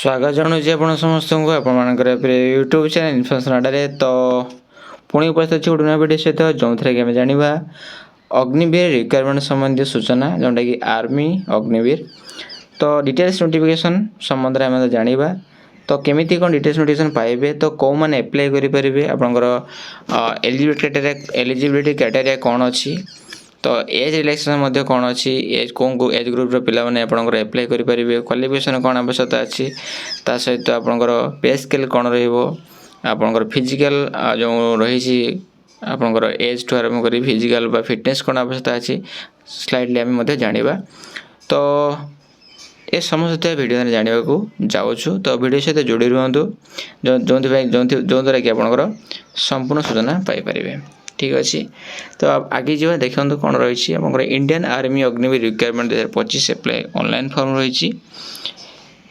स्वागत जनाऊँ आप समस्त को आप यूट्यूब चैनल इन्फॉर्मेशन अड्डे तो पुणी उपस्थित अच्छी गोटे नया वीडियो सहित जो थी आम जाना अग्निवीर रिक्वायरमेंट संबंधी सूचना जोटा कि आर्मी अग्निवीर तो डिटेल्स नोटिफिकेशन संबंध में आम जाना तो केमी कौन डिटेल्स नोटिफिकेशन पाइबे तो कौ मैंने एप्लाई करेंगे आपंकर एलिजिबिलिटी क्राइटेरिया कौन अच्छी तो एज रिलैक्सेशन कौन अच्छी एज कौन एज ग्रुप पिला माने आपंकर एप्लाई करेंगे क्वालिफिकेशन कौन आवश्यकता अच्छी ता सहित आपंकर पे स्केल कौन रहा फिजिकल जो रही आपंकर एज ठू आरंभ कर फिजिकल फिटनेस कौन आवश्यकता अच्छी स्लाइडली आम जाना तो ये समस्त वीडियो जानने को जाऊँ तो वीडियो सहित जोड़ी रुहतु जो द्वारा कि आपंकर संपूर्ण सूचना पाइपर ठीक अच्छे तो आगे जा देखते कौन रही आप Indian army Agniveer requirement 2025 apply online form रही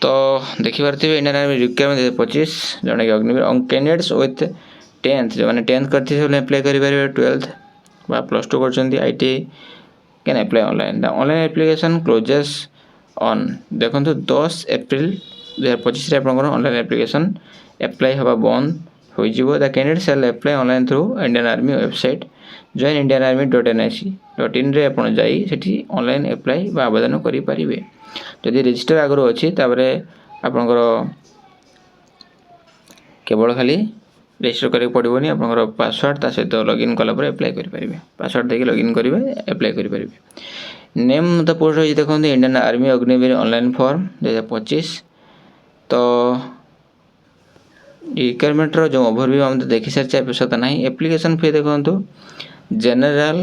तो देखिए इंडियन आर्मी रिक्वायरमेंट 2025 जोटा कि अग्निवीर कैंडिडेट्स विथ 10th जो मैंने 10th करते एप्लाई करेंगे 12th +2 कर ITI can apply online online application closes on देखो 10 एप्रिल 2025 ऑनलाइन एप्लिकेशन एप्लाई हवा बंद हो the candidate shell apply online through Indian army website join Indian army .nic.in रे आपण जाई सेठी ऑनलाइन एप्लाई बा आवेदन करि परिबे जदि रजिस्टर आगरो अछि ताबरे आपनकर केवल खाली रजिस्टर करे पड़िबोनी आपनकर पासवर्ड ता सहित लॉगिन कला पर एप्लाई करि परिबे पासवर्ड देके लॉगिन करिवे एप्लाई करि परिबे नेम द पोस्ट होई देखोन Indian army Agniveer online form 2025 तो रिक्वायरमेंट जो ओवरव्यू हम देखी सारी आवश्यकता ना एप्लिकेशन फी देखो general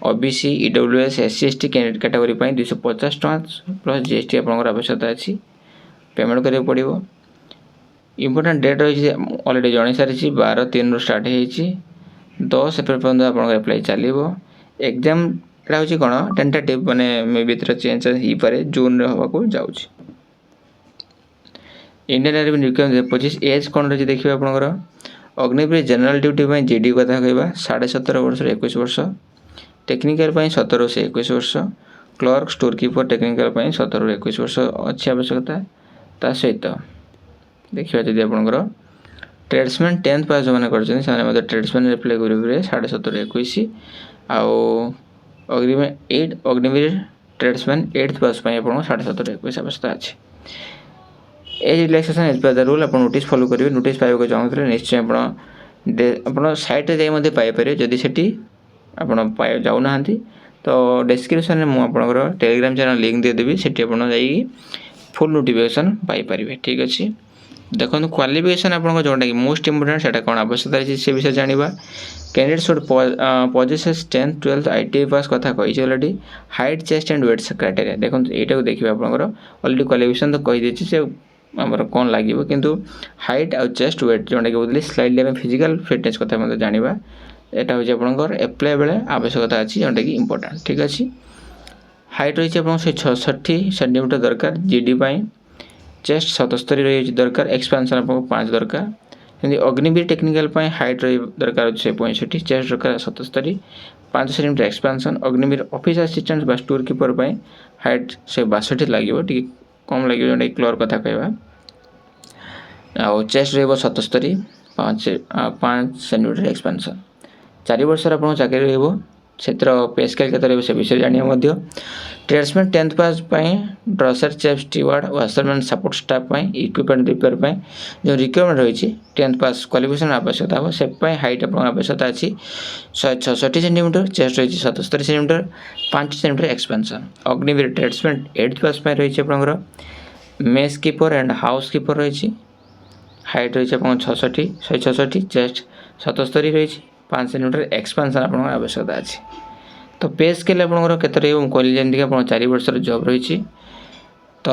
OBC EWS SC ST candidate category 250 टका प्लस GST आपंकर आवश्यकता अच्छी पेमेंट करा पड़ो इम्पोर्टाट डेट रही अलरेडी जन सारी 12/3 स्टार्ट हो 10 एप्रिल पर्यटन आप एप्लाई चलो एग्जाम हूँ कौन टेंटेटिव माने मे भर चेंज हो पारे जून होगा जाऊँ इंडियन आर्मी रिक्वायरमेंट 2025 एज कौन रही देखिए आपंकर अग्निवीर जनरल ड्यूटी GD कथा कहवा 17.5 वर्ष 21 वर्ष टेक्निकल 17 से 21 वर्ष क्लर्क स्टोर कीपर टेक्निकल 17 से 21 वर्ष अच्छी आवश्यकता ता सहित देखिए जब आपंकर ट्रेड्समैन 10th पास जो मैंने ट्रेड्समैन एप्लाई करेंगे 17.5 21 अग्निवीर ट्रेड्समैन 8th पास 17.5 21 आवश्यकता अच्छी age relaxation as per the rule आप नोटिस फॉलो करेंगे नोटिस पाइबा चाहूँ निश्चय आप साइट रे पाइपर जदि से आप जाऊना तो डिस्क्रिप्शन में मुझे टेलीग्राम चैनल लिंक देदेवी से फुल नोटिफिकेशन पाइपर ठीक अच्छे देखो क्वालिफिकेशन आप जोटा कि मोस्ट इम्पोर्टेंट से कौन आवश्यकता रही से विषय जाना candidate should possesses 10th 12th ITI pass कथा कही already height chest and weights criteria देखो यहाँ देखिए आप अलरेडी क्वालिफिकेशन तो कहीदे से आमर कौन लगे किंतु हाइट आउ चेस्ट वेट जोटा कि बोलते स्लाइडली आम फिजिकल फिटनेस कथा मतलब जाना यहाँ हूँ आपंकर एप्लाई बेले आवश्यकता अच्छी जोटा कि इंपोर्टेंट ठीक अच्छे हाइट रही है 66 सेंटीमीटर दरकार GD चेस्ट 77 रही दरकार एक्सपेंशन आपको 5 दरकार जमी अग्निवीर टेक्निकल हाइट रही दरकार 65 चेस्ट दरकार 77 5 centimetre expansion Agniveer office assistant बा स्टोर कीपर हाइट 62 लगे कम लगे जो क्लर्क कथा कहवा आ चेस्ट रही 77 5 सेंटीमीटर एक्सपेंशन 4 वर्ष आप चाकरी से पे स्केल के से विषय जाना tradesman 10th pass dresser chef steward washerman support staff equipment repair जो रिक्वायरमेंट रही 10th पास क्वालिफिकेशन आवश्यकता हो से हाइट आप आवश्यकता अच्छी 166 सेंटीमीटर चेस्ट रही 77 centimetre 5 centimetre expansion Agniveer tradesman 8th पास रही आपंकर mess keeper and house keeper रही हाइट रही 66 चेस्ट 77 रही 5 सेंटीमीटर एक्सपेंशन आप आवश्यकता अच्छी तो पे स्केल आपंकर केते कहली जमीक आप 4 वर्ष जॉब रही तो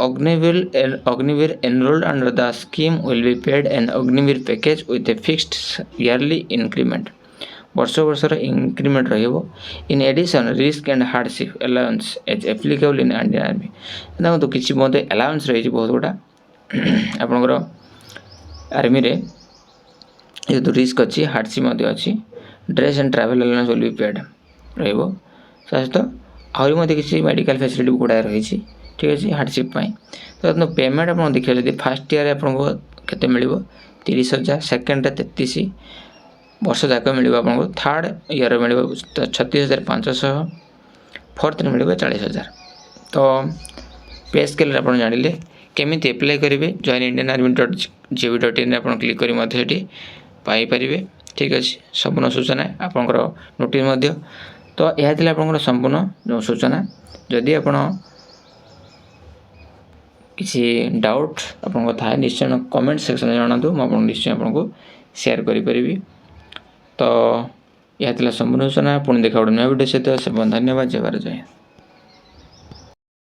Agniveer enrolled under the scheme will be paid an Agniveer package with a fixed yearly increment वर्षर इंक्रीमेंट रहिबो in addition risk and hardship allowance as applicable in Indian army देखो किसी बहुत अलाउंस रही बहुत गुड़ा आपंकर आर्मी रे जो रिस्क अच्छी हार्डशिप अच्छी dress and travel allowance will be paid रहित सहित आहरी किसी मेडिकल फैसिलिटी गुड़ाए रही ठीक अच्छे हार्डशिप तो पेमेंट आप देखिए जब फास्ट ईयर आपको केते मिल 30,000 सेकेंड 33 वर्ष जाक मिल आपको थर्ड ईयर मिल 36,500 फोर्थ मिल 40,000 तो पे स्केल आप जानिले केमी एप्लाई करेंगे जॉइन इंडियन आर्मी .gov.in आप क्लिक कर पाइपर ठीक अच्छे संपूर्ण सूचना आपंकर नोटिस तो यह आप संपूर्ण जो सूचना जदि आप किसी डाउट आपको थाए निश्चय कमेंट सेक्शन में जनातु मुझे निश्चय आपको शेयर करी तो यह संपूर्ण सूचना पुणी देखा गोटे नया वीडियो सहित सब धन्यवाद जय भारत जय हिंद।